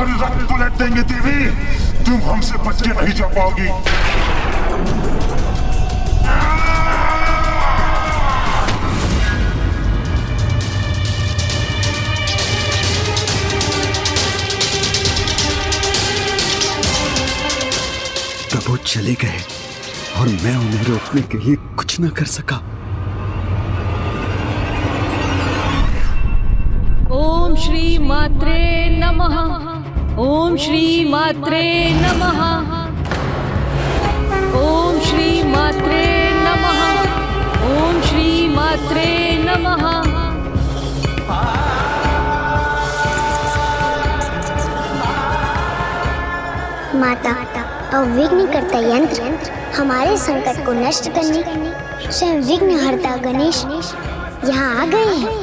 तुम्हारी रक्त पलट देंगे देवी। तुम हमसे बच के नहीं जा पाओगी। प्रभु चले गए और मैं उन्हें रोकने के लिए कुछ न कर सका। ओम श्री मात्रे नमः। ओम श्री मात्रे नमः। ओम श्री मात्रे नमः। ओम श्री मात्रे नमः। माता, अविघ्नकर्ता यंत्र हमारे संकट को नष्ट करने स्वयं विघ्नहर्ता गणेश यहाँ आ गए हैं।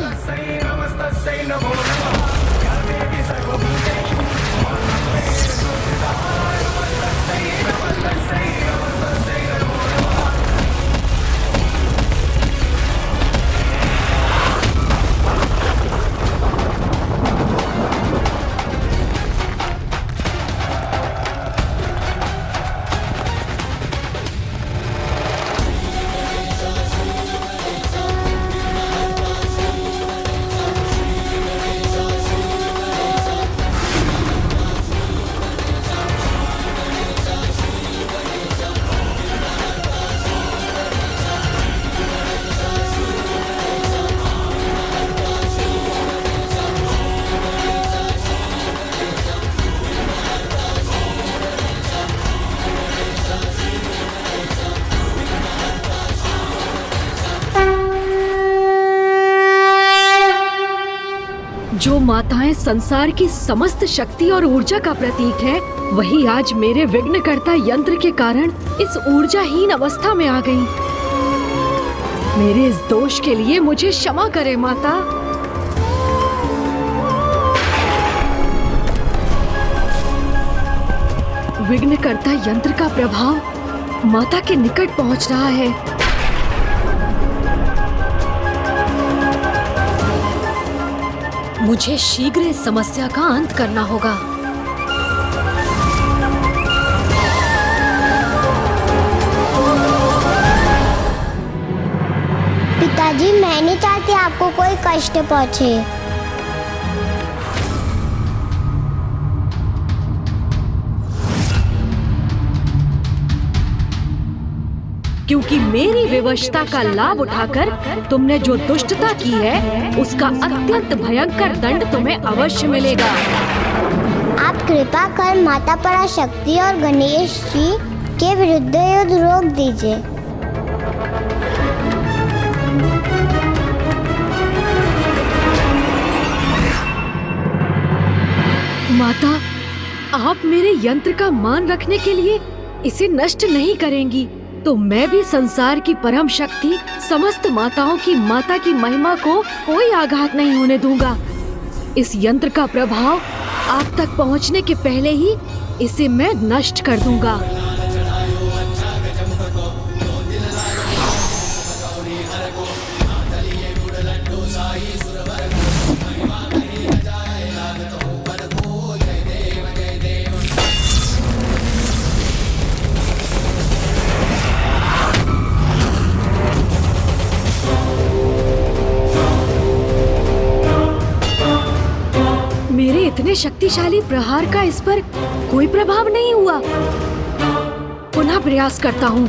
जो माताएं संसार की समस्त शक्ति और ऊर्जा का प्रतीक है, वही आज मेरे विघ्नकर्ता यंत्र के कारण इस ऊर्जाहीन अवस्था में आ गई। मेरे इस दोष के लिए मुझे क्षमा करे माता। विघ्नकर्ता यंत्र का प्रभाव माता के निकट पहुंच रहा है। मुझे शीघ्र इस समस्या का अंत करना होगा। पिताजी, मैं नहीं चाहती आपको कोई कष्ट पहुंचे। क्योंकि मेरी विवशता का लाभ उठाकर तुमने जो दुष्टता की है, उसका अत्यंत भयंकर दंड तुम्हें अवश्य मिलेगा। आप कृपा कर माता पराशक्ति और गणेश जी के विरुद्ध युद्ध रोक दीजिए। माता, आप मेरे यंत्र का मान रखने के लिए इसे नष्ट नहीं करेंगी, तो मैं भी संसार की परम शक्ति समस्त माताओं की माता की महिमा को कोई आघात नहीं होने दूंगा। इस यंत्र का प्रभाव आप तक पहुंचने के पहले ही इसे मैं नष्ट कर दूंगा। मेरे इतने शक्तिशाली प्रहार का इस पर कोई प्रभाव नहीं हुआ। पुनः प्रयास करता हूँ।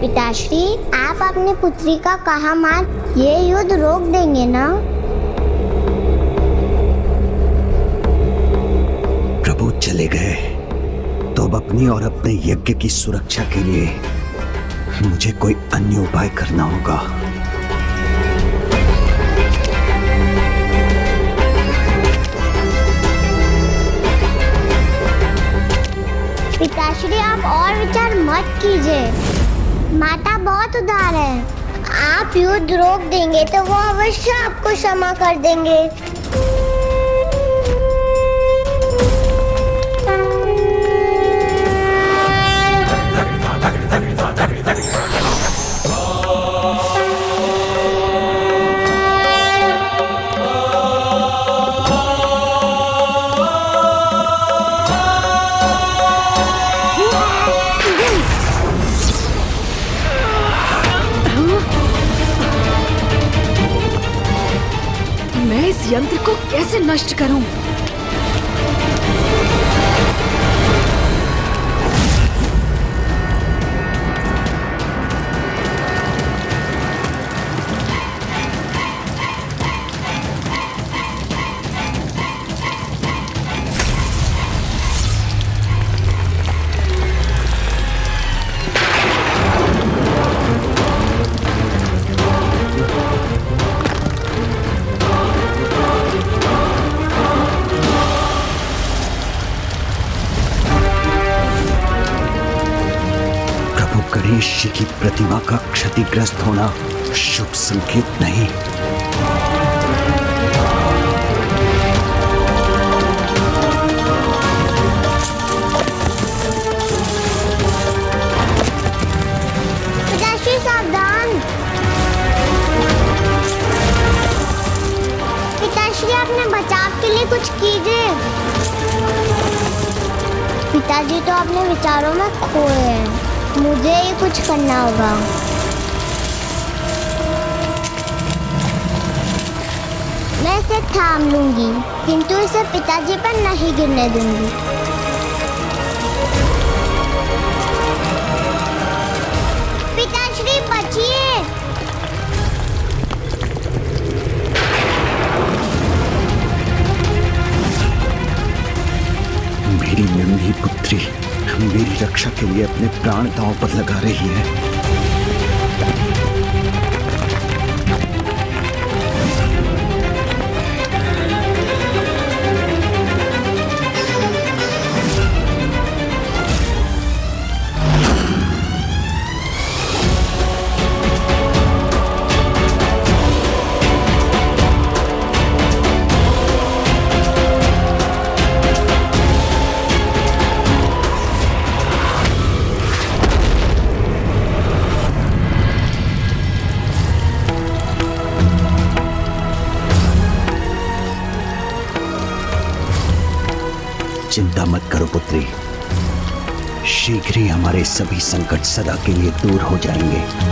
पिताश्री, आप अपनी पुत्री का कहा मान ये युद्ध रोक देंगे ना? प्रभु चले गए तो अब अपनी और अपने यज्ञ की सुरक्षा के लिए मुझे कोई अन्य उपाय करना होगा। पिताश्री, आप आप और विचार मत कीजिए। माता बहुत उदार है। आप युद्ध रोक देंगे तो वो अवश्य आपको क्षमा कर देंगे। मैं इस यंत्र को कैसे नष्ट करूं? गणेश जी की प्रतिमा का क्षतिग्रस्त होना शुभ संकेत नहीं। पिताश्री सावधान। पिताश्री अपने बचाव के लिए कुछ कीजिए। पिताजी तो अपने विचारों में खोए हैं। मुझे ही कुछ करना होगा। मैं इसे थाम लूंगी, किंतु इसे पिताजी पर नहीं गिरने दूंगी। पिताश्री बचिए। मेरी नन्ही पुत्री मेरी रक्षा के लिए अपने प्राण दांव पर लगा रही है। चिंता मत करो पुत्री, शीघ्र ही हमारे सभी संकट सदा के लिए दूर हो जाएंगे।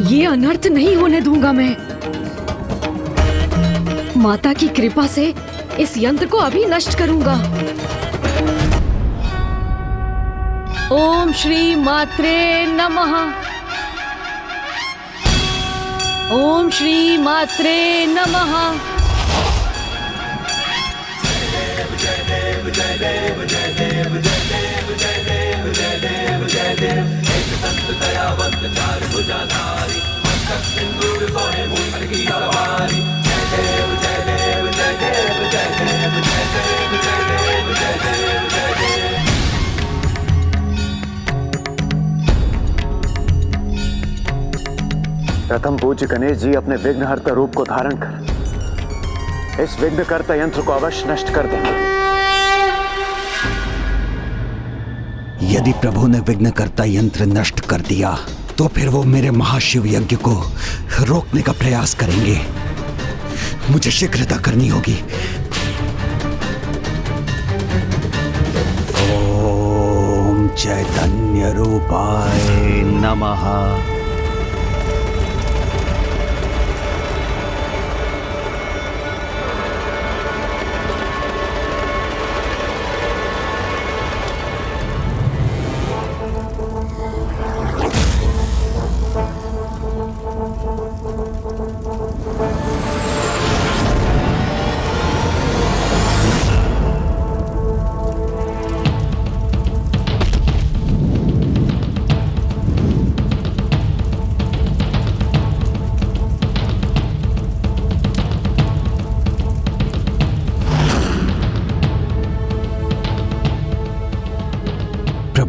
ये अनर्थ नहीं होने दूंगा मैं। माता की कृपा से इस यंत्र को अभी नष्ट करूंगा। ओम श्री मात्रे नमः। ओम श्री मात्रे नमः। प्रथम पूज्य गणेश जी अपने विघ्नहर्ता रूप को धारण कर इस विघ्नकर्ता यंत्र को अवश्य नष्ट कर देंगे। यदि प्रभु ने विघ्नकर्ता यंत्र नष्ट कर दिया तो फिर वो मेरे महाशिव यज्ञ को रोकने का प्रयास करेंगे। मुझे शीघ्रता करनी होगी। ओम चैतन्य रूपाय नमः।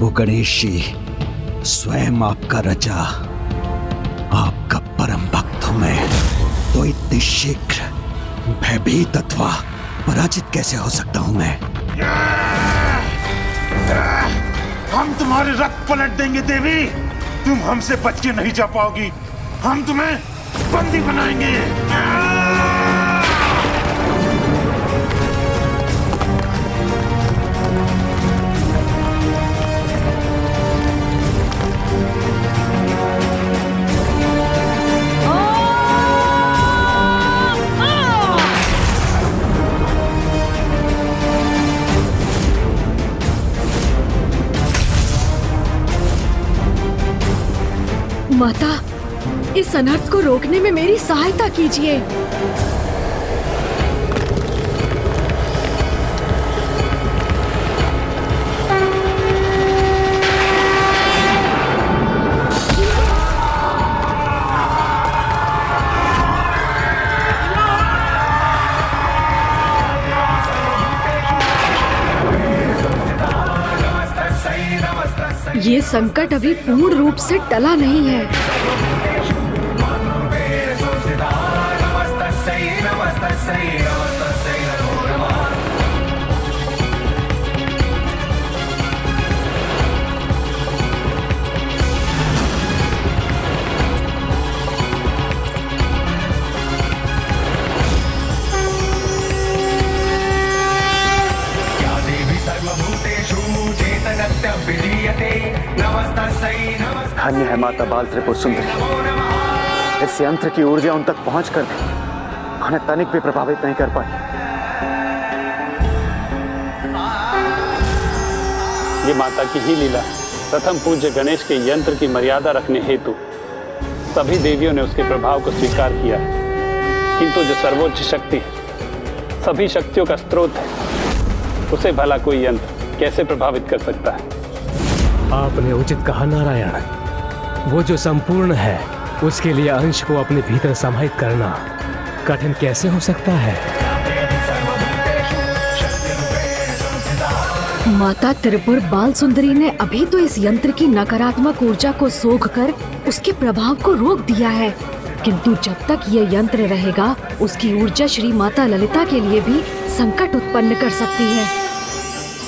प्रभु गणेश जी स्वयं आपका रचा, आपका परम भक्त हूं मैं, तो इतनी शीघ्र भयभीत अथवा पराजित कैसे हो सकता हूं मैं? हम तुम्हारे रथ पलट देंगे देवी। तुम हमसे बच के नहीं जा पाओगी। हम तुम्हें बंदी बनाएंगे। माता, इस अनर्थ को रोकने में मेरी सहायता कीजिए। ये संकट अभी पूर्ण रूप से टला नहीं है। धन्य है माता बाल त्रिपुर सुंदरी। इस यंत्र की ऊर्जा उन तक पहुंचकर भी उन्हें तनिक भी प्रभावित नहीं कर पाई। ये माता की ही लीला। प्रथम पूज्य गणेश के यंत्र की मर्यादा रखने हेतु सभी देवियों ने उसके प्रभाव को स्वीकार किया, किंतु जो सर्वोच्च शक्ति सभी शक्तियों का स्रोत है, उसे भला कोई यंत्र कैसे प्रभावित कर सकता है? आपने उचित कहा नारायण। वो जो संपूर्ण है उसके लिए अंश को अपने भीतर समाहित करना कठिन कैसे हो सकता है? माता त्रिपुर बाल सुंदरी ने अभी तो इस यंत्र की नकारात्मक ऊर्जा को सोखकर उसके प्रभाव को रोक दिया है, किंतु जब तक ये यंत्र रहेगा उसकी ऊर्जा श्री माता ललिता के लिए भी संकट उत्पन्न कर सकती है।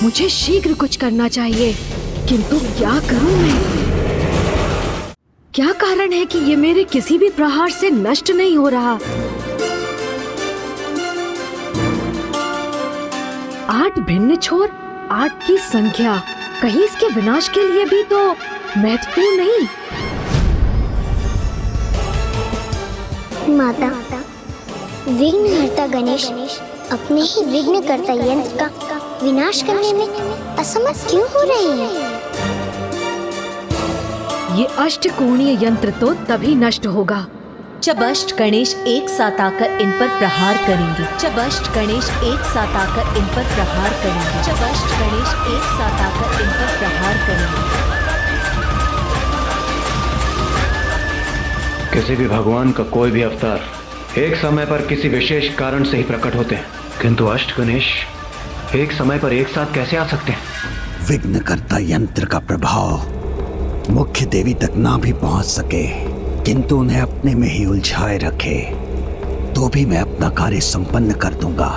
मुझे शीघ्र कुछ करना चाहिए, किंतु क्या करूं मैं? क्या कारण है कि ये मेरे किसी भी प्रहार से नष्ट नहीं हो रहा? 8 भिन्न छोर, 8 की संख्या कहीं इसके विनाश के लिए भी तो महत्वपूर्ण नहीं? माता, विघ्नहर्ता गणेश अपने ही विघ्नकर्ता यंत्र का विनाश करने में असमर्थ क्यों हो रहे हैं? ये अष्टकोणीय यंत्र तो तभी नष्ट होगा जब अष्ट गणेश एक साथ आकर इन पर प्रहार करेंगे। जब अष्ट गणेश एक साथ आकर इन पर प्रहार करेंगे। जब अष्ट गणेश एक साथ आकर इन पर प्रहार करेंगे। किसी भी भगवान का कोई भी अवतार एक समय पर किसी विशेष कारण से ही प्रकट होते हैं, किंतु अष्ट गणेश एक समय पर एक साथ कैसे आ सकते हैं? विघ्नकर्ता यंत्र का प्रभाव मुख्य देवी तक ना भी पहुंच सके, किंतु उन्हें अपने में ही उलझाए रखे, तो भी मैं अपना कार्य संपन्न कर दूंगा।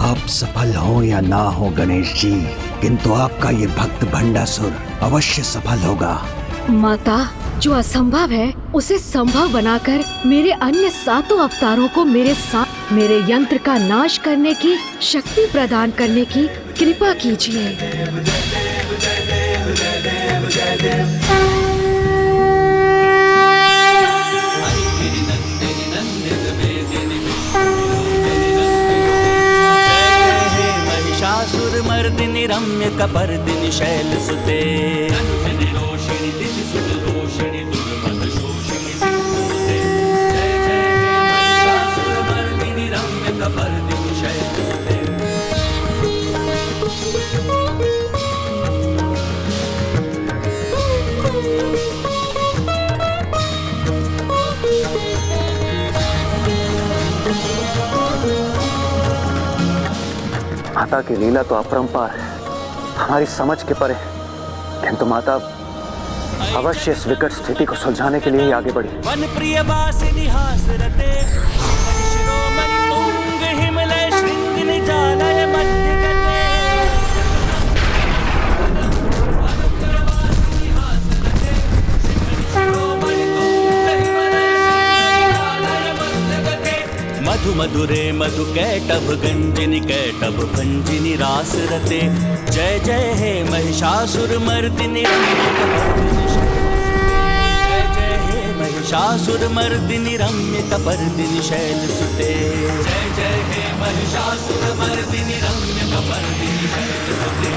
आप सफल हो या ना हो गणेश जी, किंतु आपका ये भक्त भंडासुर अवश्य सफल होगा। माता, जो असंभव है उसे संभव बनाकर मेरे अन्य 7 अवतारों को मेरे साथ मेरे यंत्र का नाश करने की शक्ति प्रदान करने की कृपा कीजिए। महिषासुरमर्दिनि रम्य कपर्दिनि शैलसुते माता की लीला तो अपरंपार है, हमारी समझ के परे, किंतु माता अवश्य इस विकट स्थिति को सुलझाने के लिए ही आगे बढ़ी। वन प्रिय वासिनी हास रते शिरोमणि तुंग हिमलय श्रृंग निजालय मध्य गते। मधु मधुरे मधु कैटभ गंजिनी कैटभ भंजिनी रास रते। जय जय हे महिषासुर मर्दिनी महिषासुर मर्दिनी रम्य कपर्दिनी शैल सुते। जय जय हे महिषासुर मर्दिनी रम्य कपर्दिनी शैल सुते।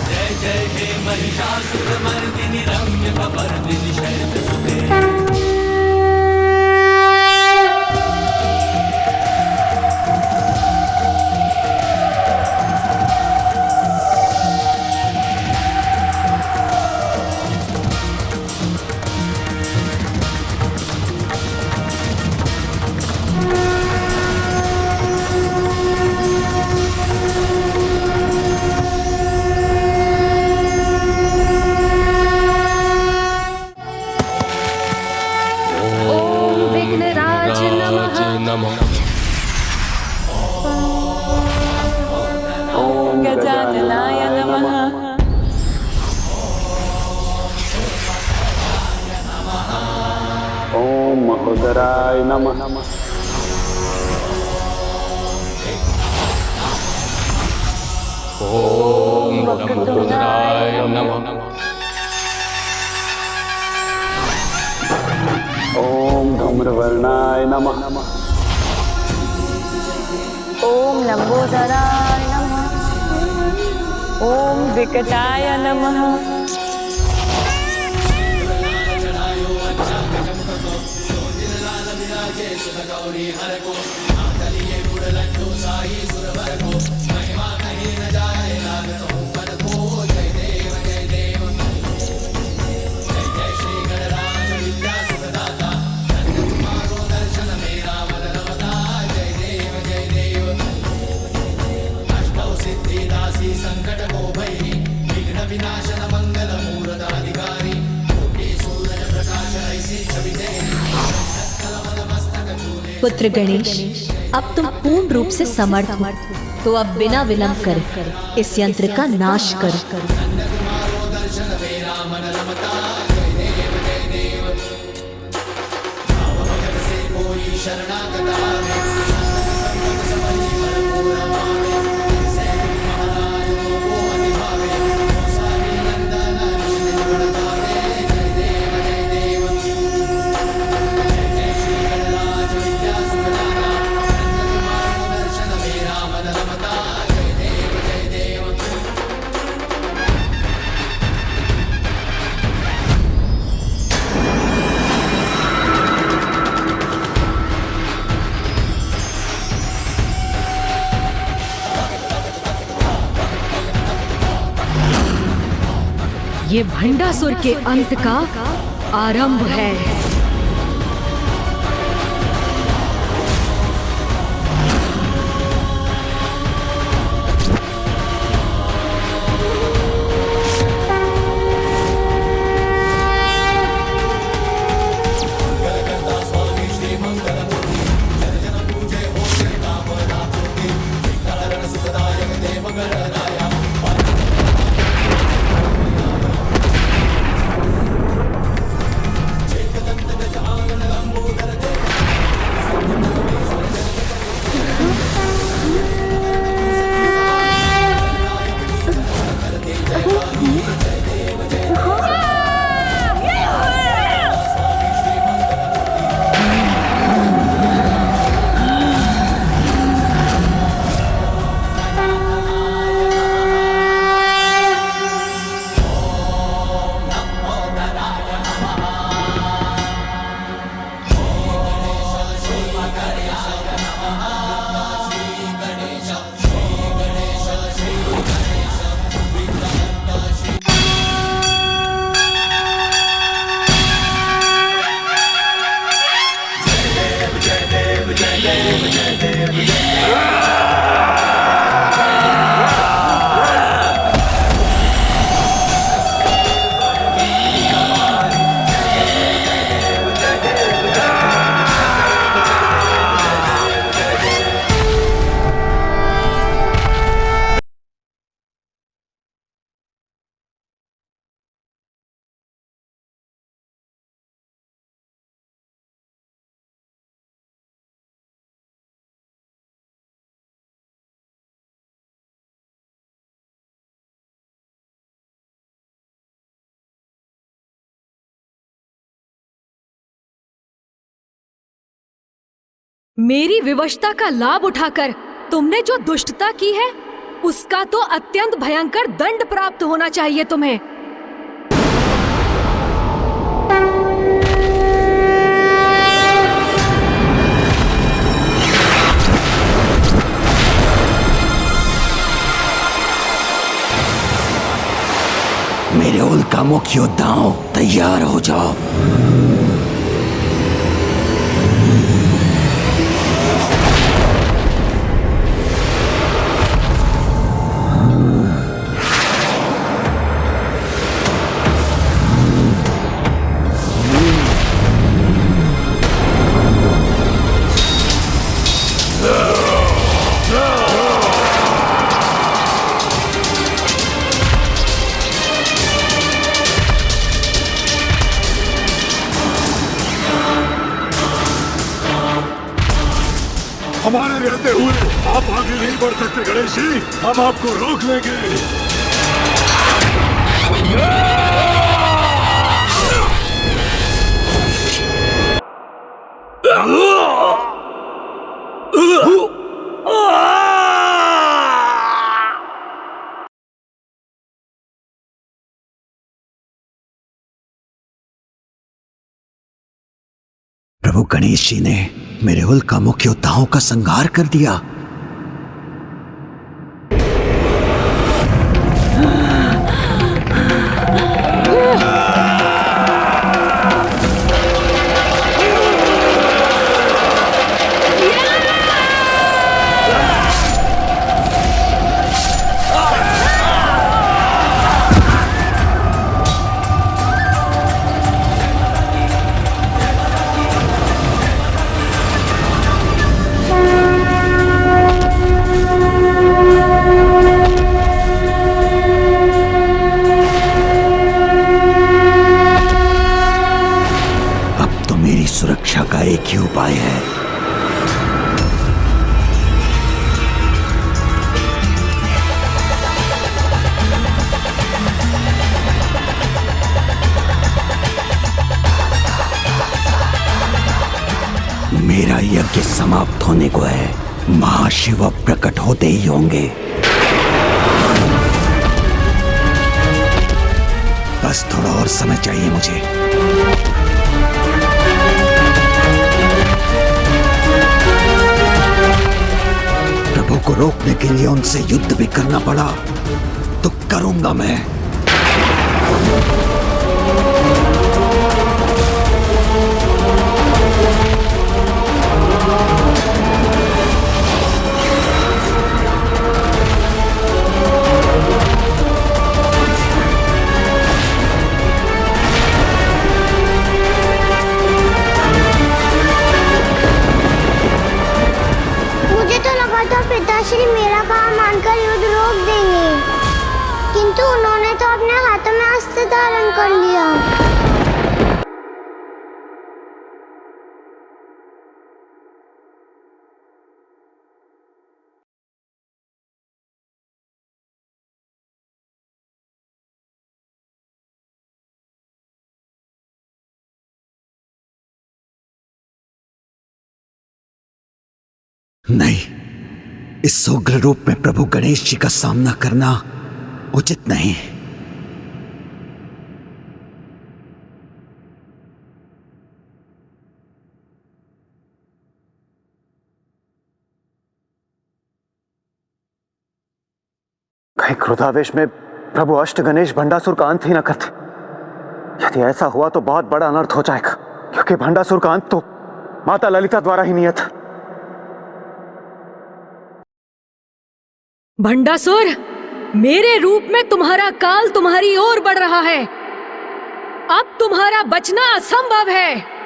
जय जय हे महिषासुर मर्दिनी रम्य कपर्दिनी शैल सुते। गजाननाय नमः। ओम महोदराय नमः। ओम महोदराय नमः। ओम धूम्रवर्णाय नमः। ओम लंबोदराय नमः। ओम विकटाय नमः। पुत्र गणेश, अब तुम पूर्ण रूप से समर्थ हो, तो अब बिना विलंब करे इस यंत्र का नाश करो। ये भंडासुर के अंत का आरंभ है। मेरी विवशता का लाभ उठाकर तुमने जो दुष्टता की है उसका तो अत्यंत भयंकर दंड प्राप्त होना चाहिए तुम्हें। मेरे उल्कामुख योद्धाओं, तैयार हो जाओ। हमारे रहते हुए आप आगे नहीं बढ़ सकते गणेश जी, हम आपको रोक लेंगे। प्रभु गणेश जी ने मेरे उल्कामुख योद्धाओं का संहार कर दिया। सुरक्षा का एक ही उपाय है। मेरा यज्ञ समाप्त होने को है। महाशिव अब प्रकट होते ही होंगे। बस थोड़ा और समय चाहिए मुझे। प्रभु को रोकने के लिए उनसे युद्ध भी करना पड़ा तो करूंगा मैं। पिताश्री मेरा कहा मानकर युद्ध रोक देंगे, किंतु उन्होंने तो अपने हाथों में अस्त्र धारण कर लिया। नहीं, इस उग्र रूप में प्रभु गणेश जी का सामना करना उचित नहीं। कहीं क्रोधावेश में प्रभु अष्ट गणेश भंडासुर का अंत ही न करते। यदि ऐसा हुआ तो बहुत बड़ा अनर्थ हो जाएगा, क्योंकि भंडासुर का अंत तो माता ललिता द्वारा ही नियत है। भंडासुर, मेरे रूप में तुम्हारा काल तुम्हारी ओर बढ़ रहा है। अब तुम्हारा बचना असंभव है।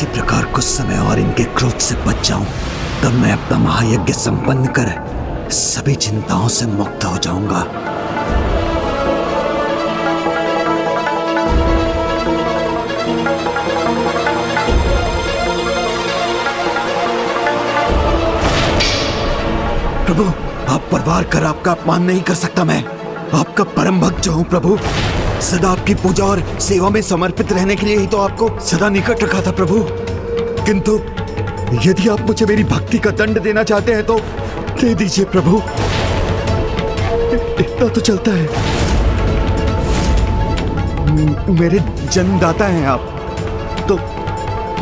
किसी प्रकार कुछ समय और इनके क्रोध से बच जाऊं, तब मैं अपना महायज्ञ संपन्न कर सभी चिंताओं से मुक्त हो जाऊंगा। प्रभु, आप परवार कर आपका अपमान नहीं कर सकता। मैं आपका परम भक्त जो हूं प्रभु, सदा आपकी पूजा और सेवा में समर्पित रहने के लिए ही तो आपको सदा निकट रखा था प्रभु। किंतु यदि आप मुझे मेरी भक्ति का दंड देना चाहते हैं तो दे दीजिए प्रभु, इतना तो चलता है। मेरे जन्मदाता हैं आप, तो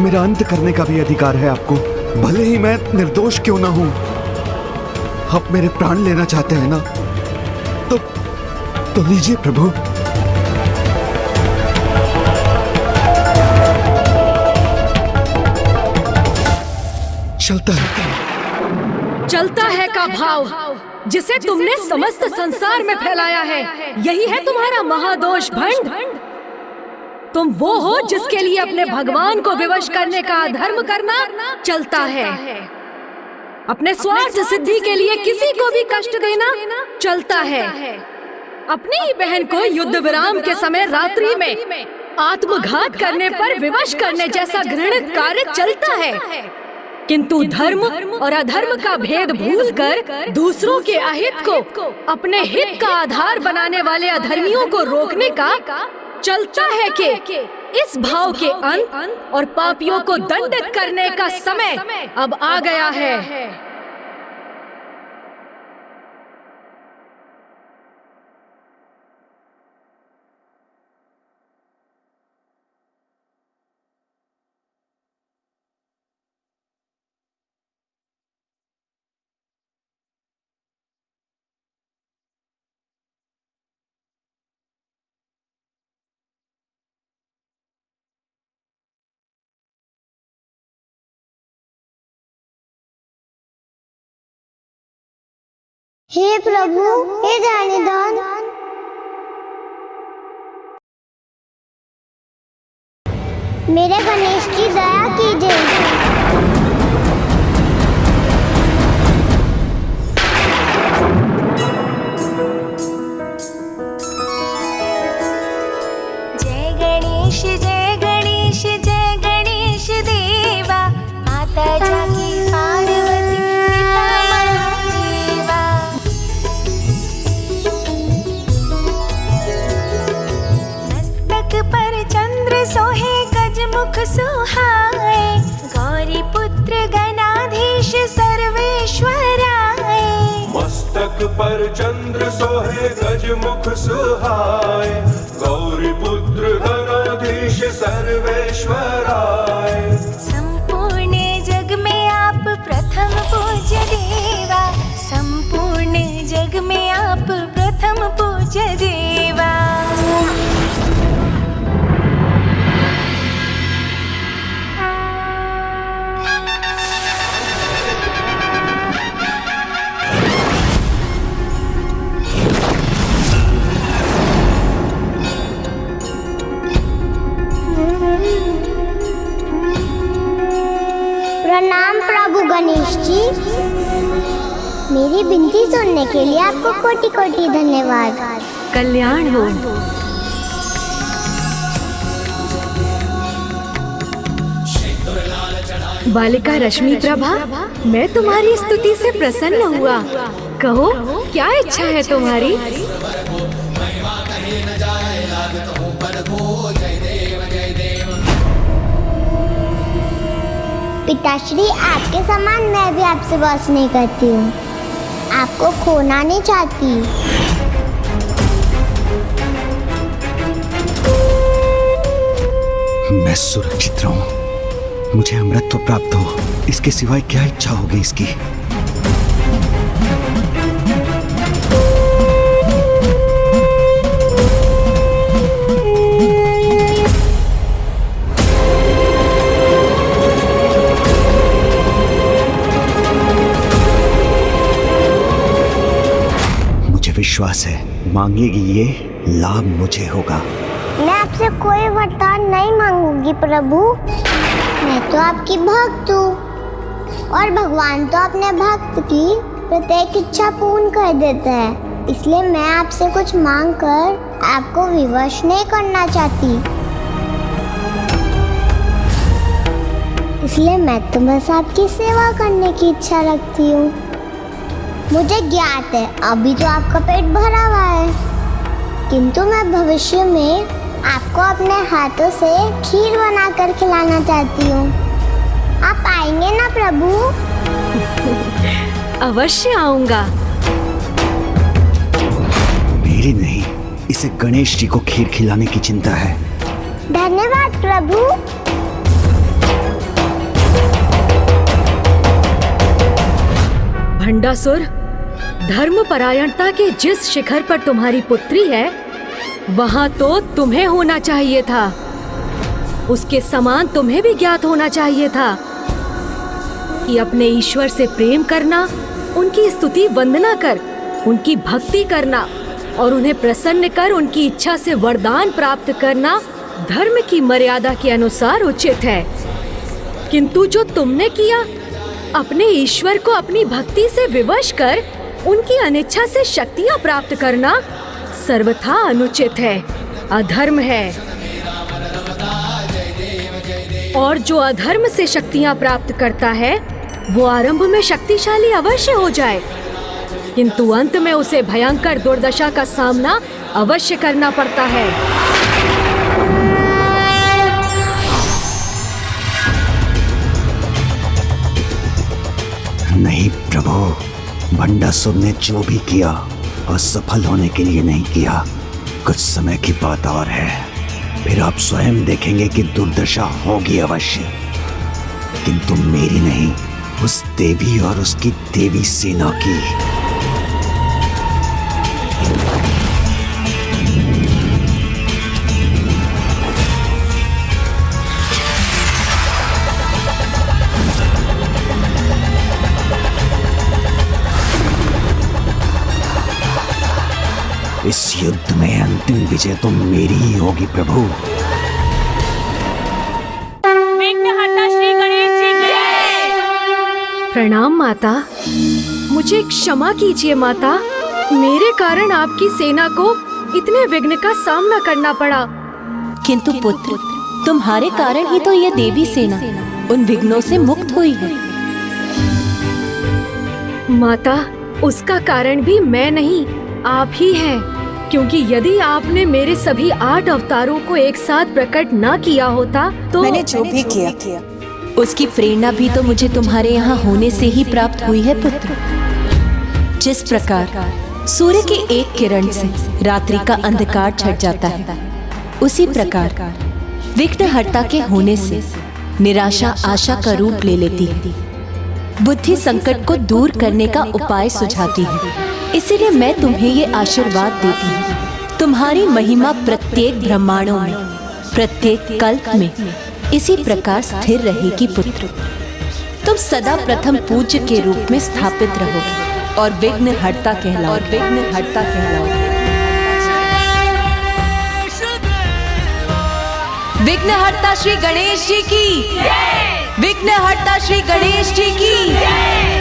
मेरा अंत करने का भी अधिकार है आपको, भले ही मैं निर्दोष क्यों ना हूं। आप मेरे प्राण लेना चाहते हैं ना, तो लीजिए प्रभु। चलता है का भाव जिसे तुमने समस्त संसार में फैलाया है, यही है तुम्हारा महादोष भंड। तुम वो हो जिसके लिए अपने भगवान को विवश करने का अधर्म करना चलता है। अपने स्वार्थ सिद्धि के लिए किसी को भी कष्ट देना चलता है। अपनी ही बहन को युद्ध विराम के समय रात्रि में आत्मघात करने पर विवश करने जैसा घृणित कार्य चलता है। किंतु धर्म और अधर्म का भेद भूलकर दूसरों के अहित को अपने हित का आधार बनाने वाले अधर्मियों को रोकने का चलता है कि इस भाव के अंत और पापियों को दंडित करने का समय अब आ गया है। हे प्रभु, हे दानीदान, मेरे गणेश की दया कीजिए। जय गणेश जय गणेश जय गणेश देवा, माता जाकी पार्वती पर चंद्र सोहे गजमुख सुहाए, गौरी पुत्र गणाधीश सर्वेश्वराय। मस्तक पर चंद्र सोहे गजमुख सुहाए, गौरी पुत्र गणाधीश सर्वेश्वराय। संपूर्ण जग में आप प्रथम पूज्य देवा, संपूर्ण जग में आप प्रथम पूज्य देवा। प्रणाम प्रभु गणेश जी, मेरी विनती सुनने के लिए आपको कोटि कोटि धन्यवाद। कल्याण हो। बालिका रश्मि प्रभा, मैं तुम्हारी स्तुति से प्रसन्न हुआ। कहो, क्या इच्छा है तुम्हारी? पिताश्री, आपके समान मैं भी आपसे बस नहीं करती हूँ, आपको खोना नहीं चाहती। मैं सुरक्षित रहूं, मुझे अमृतत्व प्राप्त हो, इसके सिवाय क्या इच्छा होगी इसकी। विश्वास है मांगेगी ये लाभ मुझे होगा। मैं आपसे कोई वरदान नहीं मांगूंगी प्रभु। मैं तो आपकी भक्त हूँ और भगवान तो अपने भक्त की प्रत्येक इच्छा पूर्ण कर देते हैं, इसलिए मैं आपसे कुछ मांग कर आपको विवश नहीं करना चाहती। इसलिए मैं तो बस आपकी सेवा करने की इच्छा रखती हूँ। मुझे ज्ञात है अभी तो आपका पेट भरा हुआ है, किंतु मैं भविष्य में आपको अपने हाथों से खीर बनाकर खिलाना चाहती हूँ। आप आएंगे ना प्रभु? अवश्य आऊंगा। मेरी नहीं, इसे गणेश जी को खीर खिलाने की चिंता है। धन्यवाद प्रभु। भंडासुर, धर्मपरायणता के जिस शिखर पर तुम्हारी पुत्री है, वहां तो तुम्हें होना चाहिए था। उसके समान तुम्हें भी ज्ञात होना चाहिए था कि अपने ईश्वर से प्रेम करना, उनकी स्तुति वंदना कर, उनकी भक्ति करना और उन्हें प्रसन्न कर उनकी इच्छा से वरदान प्राप्त करना धर्म की मर्यादा के अनुसार उचित है। किंतु जो तुमने किया, अपने ईश्वर को अपनी भक्ति से विवश कर उनकी अनिच्छा से शक्तियां प्राप्त करना सर्वथा अनुचित है, अधर्म है। और जो अधर्म से शक्तियां प्राप्त करता है वो आरंभ में शक्तिशाली अवश्य हो जाए, किंतु अंत में उसे भयंकर दुर्दशा का सामना अवश्य करना पड़ता है। नहीं प्रभु, भंडासुर ने जो भी किया असफल होने के लिए नहीं किया। कुछ समय की बात और है, फिर आप स्वयं देखेंगे कि दुर्दशा होगी अवश्य, किंतु मेरी नहीं, उस देवी और उसकी देवी सेना की। इस युद्ध में अंतिम विजय तो मेरी ही होगी प्रभु। विघ्नहर्ता श्री गणेश जी की प्रणाम माता, मुझे क्षमा कीजिए माता, मेरे कारण आपकी सेना को इतने विघ्न का सामना करना पड़ा। किंतु पुत्र, तुम्हारे कारण ही तो यह देवी सेना उन विघ्नों से मुक्त हुई है। माता, उसका कारण भी मैं नहीं, आप ही हैं, क्योंकि यदि आपने मेरे सभी 8 अवतारों को एक साथ प्रकट न किया होता तो मैंने जो भी किया उसकी प्रेरणा भी तो मुझे तुम्हारे यहाँ होने से ही प्राप्त हुई है पुत्र। जिस प्रकार सूर्य के एक किरण से रात्रि का अंधकार छट जाता है, उसी प्रकार विघ्नहर्ता के होने से निराशा आशा का रूप ले लेती है। बुद्धि संकट को दूर करने का उपाय सुझाती है। इसीलिए मैं तुम्हें ये आशीर्वाद देती हूँ, तुम्हारी महिमा प्रत्येक ब्रह्मांडों में, प्रत्येक कल्प में इसी प्रकार स्थिर रहेगी पुत्र। तुम सदा प्रथम पूज्य के रूप में स्थापित रहोगे और विघ्नहर्ता कहलाओगे। विघ्नहर्ता श्री गणेश जी की, विघ्नहर्ता श्री गणेश जी की।